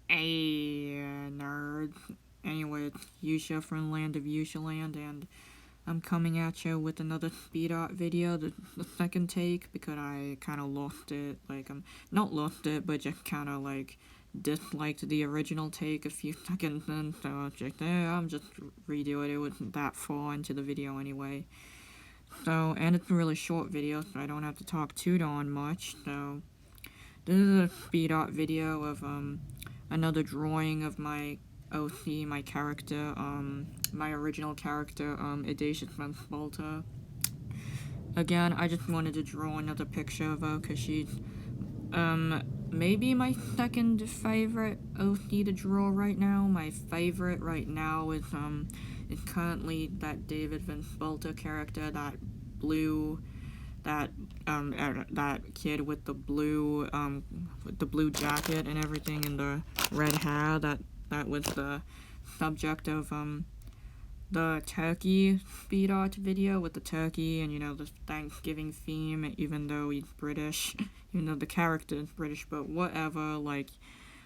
Hey, nerds. Anyway, it's Yusha from Land of Yusha Land, and I'm coming at you with another speed art video, the second take, because I kind of lost it. Like, not lost it, but just kind of, like, disliked the original take a few seconds in, so I was just, I'm just redo it. It wasn't that far into the video anyway. So, and it's a really short video, so I don't have to talk too darn much, so this is a speed art video of, another drawing of my OC, my character, my original character, Idatius Vanspalter. Again, I just wanted to draw another picture of her, because she's, maybe my second favorite OC to draw right now. My favorite right now is currently that David Vanspalter character, that blue, that kid with the blue jacket and everything, and the red hair, that was the subject of the turkey speed art video with the turkey and, you know, the Thanksgiving theme, even though he's British, even though the character is British, but whatever. Like,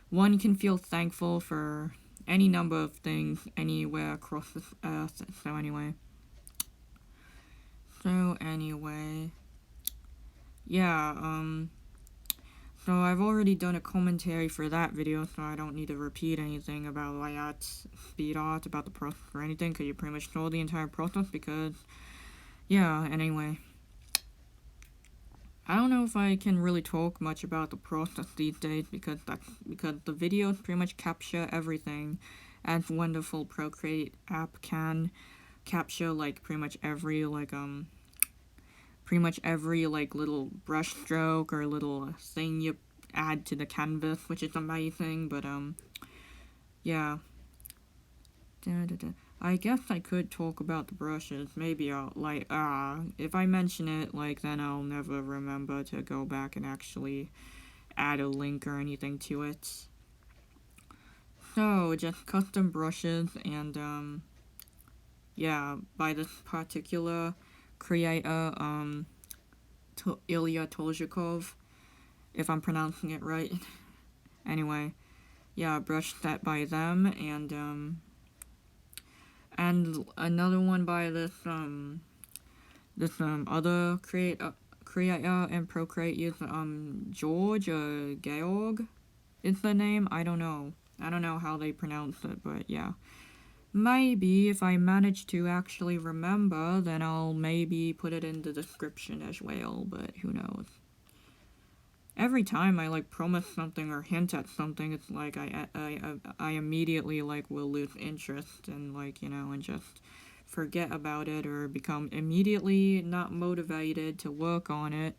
one can feel thankful for any number of things anywhere across this earth. So anyway, yeah, so I've already done a commentary for that video, so I don't need to repeat anything about layouts, speed art, about the process or anything, because you pretty much saw the entire process, because, yeah, anyway. I don't know if I can really talk much about the process these days, because the videos pretty much capture everything, as wonderful Procreate app can capture, like, pretty much every, like, little brush stroke or little thing you add to the canvas, which is amazing, but, yeah. I guess I could talk about the brushes. Maybe I'll, like, if I mention it, like, then I'll never remember to go back and actually add a link or anything to it. So, just custom brushes, and, yeah, by this particular creator, Ilya Tolzhikov, if I'm pronouncing it right. Anyway, yeah, brush set by them, and another one by this other creator and Procreate use, George or Georg is the name. I don't know how they pronounce it, but yeah. Maybe if I manage to actually remember, then I'll maybe put it in the description as well, but who knows. Every time I, like, promise something or hint at something, it's like I immediately, like, will lose interest and, like, you know, and just forget about it or become immediately not motivated to work on it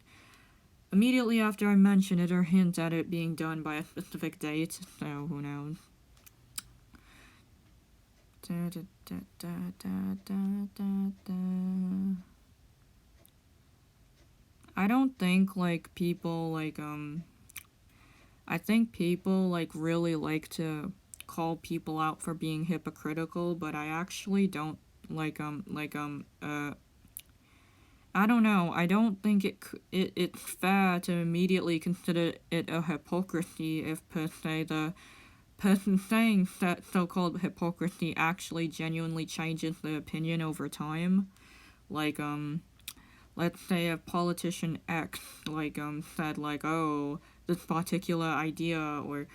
immediately after I mention it or hint at it being done by a specific date, so who knows. I don't think, like, people, like, I think people, like, really like to call people out for being hypocritical, but I actually don't, I don't know, I don't think it's fair to immediately consider it a hypocrisy if, per se, the person saying that so-called hypocrisy actually genuinely changes their opinion over time. Like, let's say a politician X, like, said, like, oh, this particular idea, or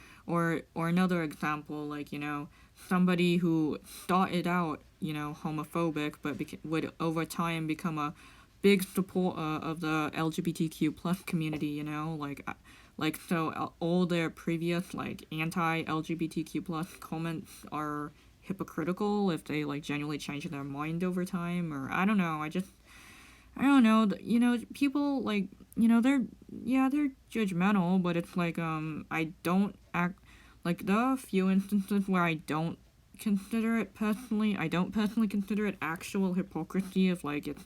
another example, like, you know, somebody who started out, you know, homophobic, but would over time become a big supporter of the LGBTQ plus community, you know, like, so all their previous, like, anti-LGBTQ plus comments are hypocritical if they, like, genuinely change their mind over time, or I don't know, I don't know, you know, people, like, you know, they're judgmental, but it's like, I don't act, like, there are a few instances where I don't personally consider it actual hypocrisy if, like, if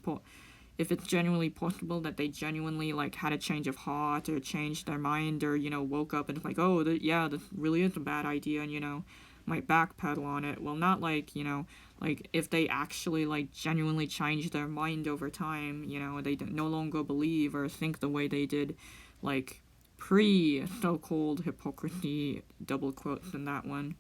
it's genuinely possible that they genuinely, like, had a change of heart or changed their mind or, you know, woke up and it's like, oh, this really is a bad idea and, you know, might backpedal on it. Well, not, like, you know, like, if they actually, like, genuinely change their mind over time, you know, they no longer believe or think the way they did, like, pre-so-called hypocrisy, double quotes in that one.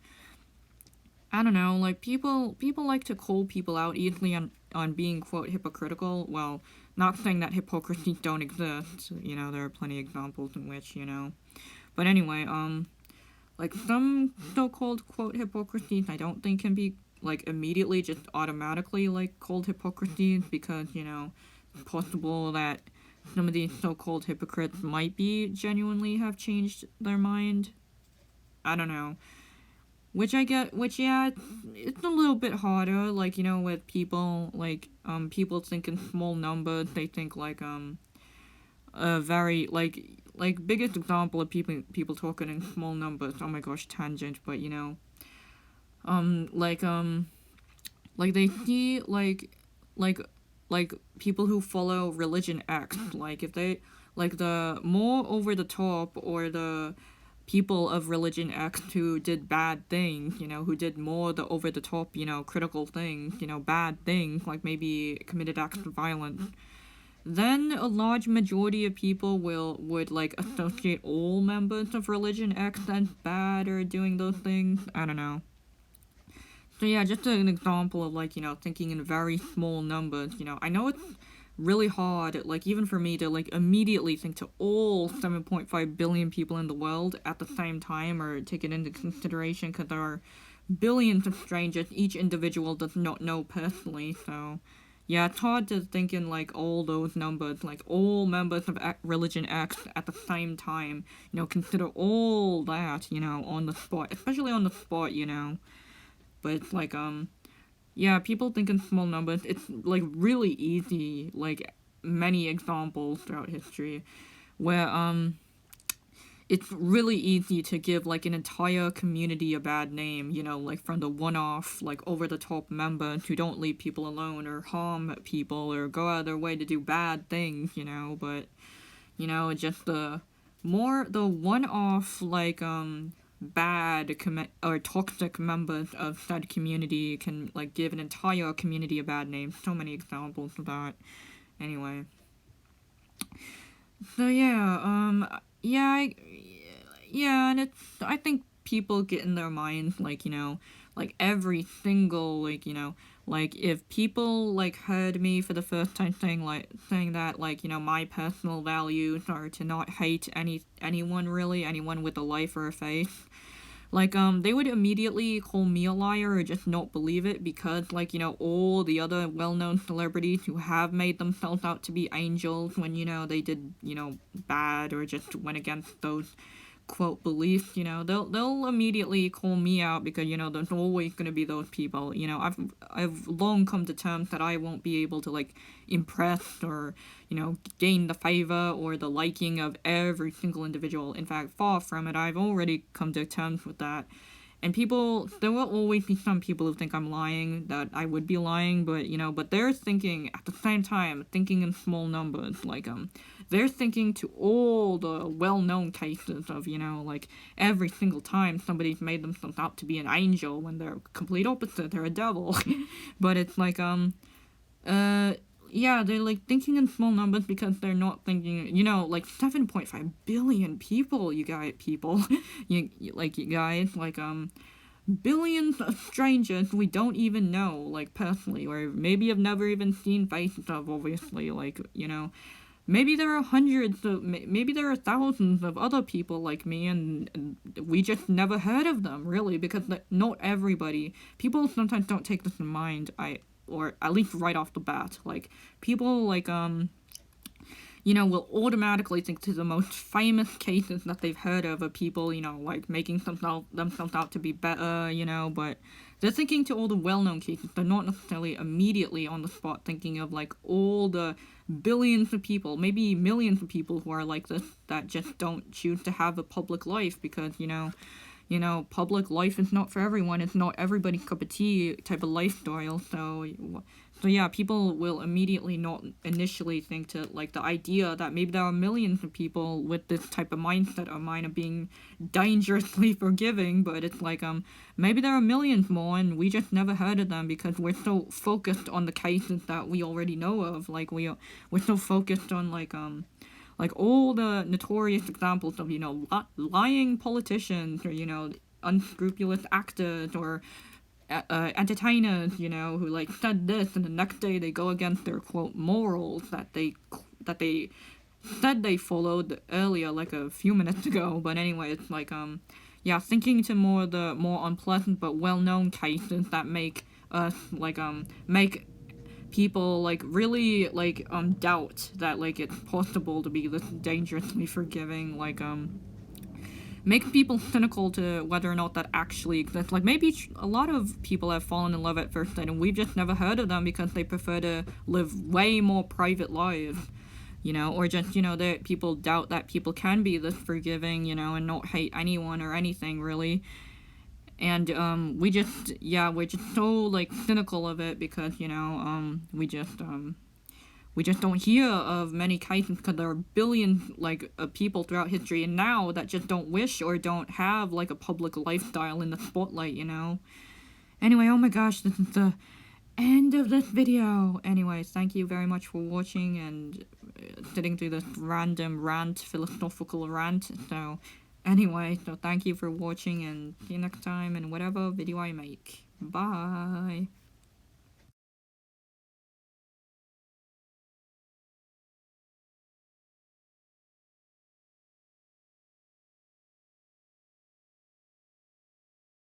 I don't know, like, people like to call people out easily on being, quote, hypocritical. Well, not saying that hypocrisies don't exist, you know, there are plenty of examples in which, you know. But anyway, like, some so-called, quote, hypocrisies I don't think can be, like, immediately just automatically, like, called hypocrisies, because, you know, it's possible that some of these so-called hypocrites might be genuinely have changed their mind. I don't know. Which, yeah, it's a little bit harder, like, you know, with people, like, people think in small numbers, they think, like, a very, like, biggest example of people talking in small numbers, oh my gosh, tangent, but, you know, like, they see, like, people who follow religion X, like, if they, like, the more over the top, or the people of religion X who did bad things, you know, who did more the over-the-top, you know, critical things, you know, bad things, like maybe committed acts of violence, then a large majority of people would like, associate all members of religion X as bad or doing those things. I don't know. So yeah, just an example of, like, you know, thinking in very small numbers, you know. I know it's really hard, like, even for me to, like, immediately think to all 7.5 billion people in the world at the same time, or take it into consideration, because there are billions of strangers each individual does not know personally, so yeah, it's hard to think in, like, all those numbers, like, all members of religion X at the same time, you know, consider all that, you know, on the spot, especially on the spot, you know. But it's like, yeah, people think in small numbers. It's, like, really easy, like, many examples throughout history where, it's really easy to give, like, an entire community a bad name, you know, like, from the one-off, like, over-the-top members who don't leave people alone or harm people or go out of their way to do bad things, you know, but, you know, just the one-off, like, bad or toxic members of said community can, like, give an entire community a bad name. So many examples of that. Anyway. So yeah, yeah, and I think people get in their minds, like, you know, like, every single, like, you know, like, if people, like, heard me for the first time saying that, like, you know, my personal values are to not hate anyone with a life or a face, like, they would immediately call me a liar or just not believe it, because, like, you know, all the other well-known celebrities who have made themselves out to be angels when, you know, they did, you know, bad or just went against those, quote, beliefs, you know, they'll immediately call me out, because, you know, there's always going to be those people, you know. I've long come to terms that I won't be able to, like, impress or, you know, gain the favor or the liking of every single individual. In fact, far from it. I've already come to terms with that. And there will always be some people who think I'm lying, that I would be lying, but, you know, but they're thinking, at the same time, thinking in small numbers, like, they're thinking to all the well-known cases of, you know, like, every single time somebody's made themselves out to be an angel when they're complete opposite, they're a devil. But it's like, yeah, they're, like, thinking in small numbers because they're not thinking, you know, like, 7.5 billion people, you guys, you guys, like, billions of strangers we don't even know, like, personally, or maybe have never even seen faces of, obviously, like, you know. Maybe there are maybe there are thousands of other people like me, and we just never heard of them, really, because not everybody, people sometimes don't take this in mind, or at least right off the bat, like, people, like, you know, will automatically think to the most famous cases that they've heard of people, you know, like, making themselves out to be better, you know, but they're thinking to all the well-known cases. They're not necessarily immediately on the spot thinking of, like, all the billions of people, maybe millions of people who are like this, that just don't choose to have a public life, because, you know, public life is not for everyone. It's not everybody's cup of tea type of lifestyle. So yeah, people will immediately not initially think to, like, the idea that maybe there are millions of people with this type of mindset of mine of being dangerously forgiving, but it's like, maybe there are millions more and we just never heard of them because we're so focused on the cases that we already know of. Like, we're so focused on, like, like all the notorious examples of, you know, lying politicians, or, you know, unscrupulous actors, or entertainers, you know, who like said this and the next day they go against their quote morals that they said they followed earlier, like a few minutes ago. But anyway, it's like yeah, thinking to the more unpleasant but well-known cases that make us make people like really like doubt that like it's possible to be this dangerously forgiving, like make people cynical to whether or not that actually exists. Like, maybe a lot of people have fallen in love at first sight and we've just never heard of them because they prefer to live way more private lives, you know, or just, you know, that people doubt that people can be this forgiving, you know, and not hate anyone or anything, really. And we're just so like cynical of it because, you know, we just don't hear of many cases because there are billions like of people throughout history and now that just don't wish or don't have like a public lifestyle in the spotlight, you know. Anyway, oh my gosh, this is the end of this video. Anyways, thank you very much for watching and sitting through this random philosophical rant. So anyway, so thank you for watching and see you next time in whatever video I make. Bye.